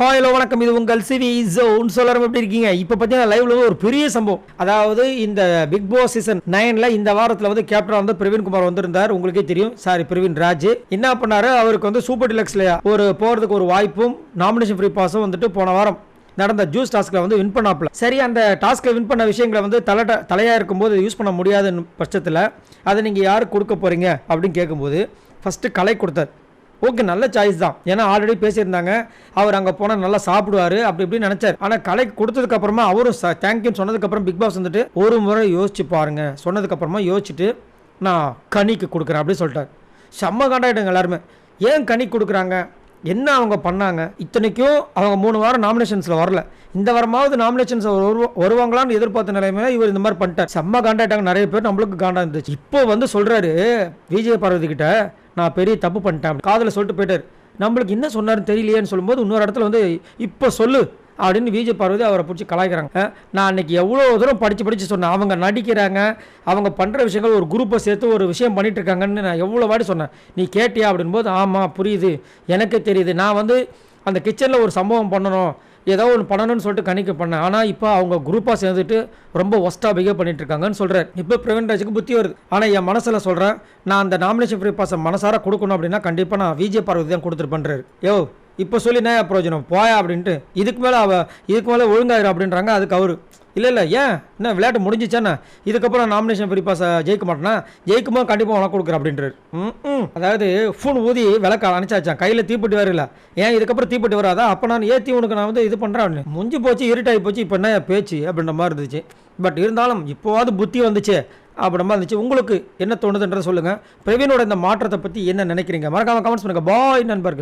Hello வணக்கம், இது உங்கள் சிவி ஜோன். சொல்லலாம் எப்படி இருக்கீங்க? இப்போ பார்த்தீங்கன்னா லைவ்ல ஒரு பெரிய சம்பவம். அதாவது இந்த பிக் பாஸ் சீசன் 9ல இந்த வாரத்தில் வந்து கேப்டன் வந்து பிரவீன் குமார் வந்திருந்தார். உங்களுக்கே தெரியும். பிரவீன் ராஜ் என்ன பண்ணாரு, அவருக்கு வந்து சூப்பர் டிலக்ஸ்ல போறதுக்கு ஒரு வாய்ப்பும் நாமினேஷன் ஃப்ரீ பாஸும் வந்துட்டு போன வாரம் நடந்த ஜூஸ் டாஸ்க்ல வந்து வின் பண்ணாப்ல. சரி, அந்த டாஸ்க்ல வின் பண்ண விஷயங்களை வந்து தலையா இருக்கும்போது யூஸ் பண்ண முடியாத பட்சத்தில் அதை நீங்கள் யாருக்கு கொடுக்க போறீங்க அப்படின்னு கேட்கும்போது ஃபர்ஸ்ட் கலை கொடுத்தார். ஓகே, நல்ல சாய்ஸ் தான். ஏன்னா ஆல்ரெடி பேசியிருந்தாங்க, அவர் அங்கே போனால் நல்லா சாப்பிடுவார் அப்படி இப்படின்னு நினச்சார். ஆனால் கலைக்கு கொடுத்ததுக்கப்புறமா அவரும் தேங்க்யூன்னு சொன்னதுக்கப்புறம் பிக் பாஸ் வந்துட்டு ஒரு முறை யோசிச்சு பாருங்க, சொன்னதுக்கப்புறமா யோசிச்சுட்டு நான் கனிக்கு கொடுக்குறேன் அப்படின்னு சொல்லிட்டார். செம்ம காண்டாயிட்டாங்க எல்லாருமே. ஏன் கனிக்கு கொடுக்குறாங்க, என்ன அவங்க பண்ணாங்க? இத்தனைக்கும் அவங்க 3 வாரம் நாமினேஷன்ஸில் வரல. இந்த வாரமாவது நாமினேஷன்ஸ் வருவாங்களான்னு எதிர்பார்த்த நிலைமையில இவர் இந்த மாதிரி பண்ணிட்டார். செம்ம காண்டாயிட்டாங்க நிறைய பேர். நம்மளுக்கு காண்டா இருந்துச்சு. இப்போ வந்து சொல்கிறாரு விஜய் பார்வதி கிட்ட, நான் பெரிய தப்பு பண்ணிட்டேன் காதில் சொல்லிட்டு போயிட்டார். நம்மளுக்கு என்ன சொன்னார்னு தெரியலையேன்னு சொல்லும்போது இன்னொரு இடத்துல வந்து இப்போ சொல்லு அப்படின்னு விஜய் பார்வதி அவரை பிடிச்சி கலாய்க்கிறாங்க. நான் அன்றைக்கி எவ்வளோ தூரம் படித்து சொன்னேன். அவங்க நடிக்கிறாங்க, அவங்க பண்ணுற விஷயங்கள் ஒரு குரூப்பை சேர்த்து ஒரு விஷயம் பண்ணிட்டு இருக்காங்கன்னு நான் எவ்வளோ வாட்டி சொன்னேன். நீ கேட்டியா அப்படின்போது ஆமாம் புரியுது, எனக்கே தெரியுது. நான் வந்து அந்த கிச்சனில் ஒரு சம்பவம் பண்ணணும், ஏதோ ஒன்று பண்ணணும்னு சொல்லிட்டு கணிக்க பண்ணேன். ஆனால் இப்போ அவங்க குரூப்பாக சேர்ந்துட்டு ரொம்ப ஒஸ்ட்டாக பிஹேவ் பண்ணிட்டு இருக்காங்கன்னு சொல்கிறேன். இப்போ பிரவீன் ராஜுக்கு புத்தி வருது. ஆனால் என் மனசில் சொல்கிறேன், நான் அந்த நாமினேஷன் ஃப்ரீ பாஸை மனசார கொடுக்கணும் அப்படின்னா கண்டிப்பாக நான் விஜய் பார்வதி தான் கொடுத்துருப்பேன்றாரு. யோ இப்போ சொல்லி நான் பிரயோஜனம் போயா அப்படின்ட்டு இதுக்கு மேலே ஒழுங்காயிரும் அப்படின்றாங்க. அதுக்கு அவரு இல்லை ஏன் என்ன விளையாட்டு முடிஞ்சிச்சானே, இதுக்கப்புறம் நாமினேஷன் ஃப்ரீ பாஸை ஜெயிக்க மாட்டேன்னா ஜெயிக்கும்போது கண்டிப்பாக உனக்கு கொடுக்குறேன் அப்படின்றாரு. அதாவது ஃபோன் ஊதி விளக்க அனுப்பிச்சாச்சான், கையில் தீப்பெட்டி வரல. ஏன் இதுக்கப்புறம் தீப்பெட்டி வராதா, அப்போ நான் ஏற்றி உனக்கு நான் வந்து இது பண்ணுறேன் அப்படின்னு முடிஞ்சு போச்சு, இருட்டாகி போச்சு. இப்போ என்ன பேச்சு அப்படின்ற மாதிரி இருந்துச்சு. பட் இருந்தாலும் இப்போவாது புத்தி வந்துச்சு அப்படின்ற மாதிரி இருந்துச்சு. உங்களுக்கு என்ன தோணுதுன்றதை சொல்லுங்கள். பிரவீனோட இந்த மாற்றத்தை பற்றி என்ன நினைக்கிறீங்க? மறக்காமல் கமெண்ட்ஸ் பண்ணுங்கள். பாய் நண்பர்களே.